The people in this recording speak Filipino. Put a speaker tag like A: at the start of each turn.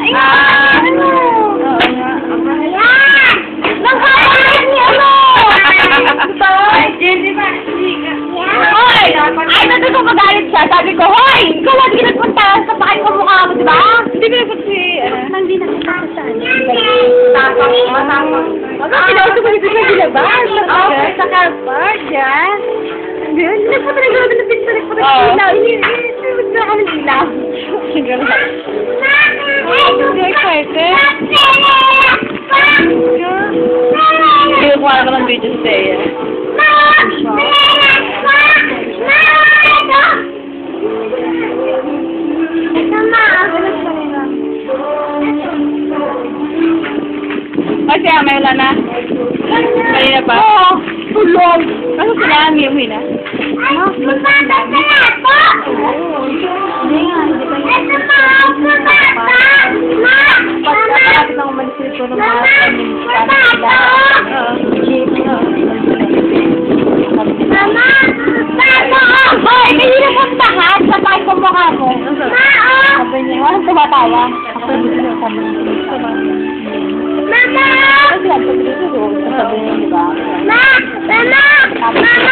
A: Ingat! Ano?
B: Oo nga.
A: Ayan! Nagkakaroon niya ano!
B: Ay, Jenny ba?
A: Hoy! Ay, nato ko magalit siya. Sabi ko, hoy! Ikaw lagi nagpunta sa pakay ko mukha mo, di ba?
B: Hindi ko nagpunta si...
A: Hindi na kita saan.
B: Matapang. Matapang.
A: Pinauso ko dito sa gilabas. Sa car park, yan. Hindi na po talaga namin na picture. Nagpunta sa ilaw. Hindi na kami ilaw.
B: So excited. Hindi ko alam ko ng video sa Thea. Kasi may wala na. Kanina pa.
A: Oo. Tulog.
B: Kaso sila, umuwi na.
A: Hindi nga, hindi pa yun. Pagkakapit ng umalis ito ng mga kanila. Hoy, hindi na puntahan sa tayo kong mukha mo. Sabi niya, walang tumatawa. Ako dito na kami. Mama! Kasi lang, sabi niya, di ba? Mama! Mama!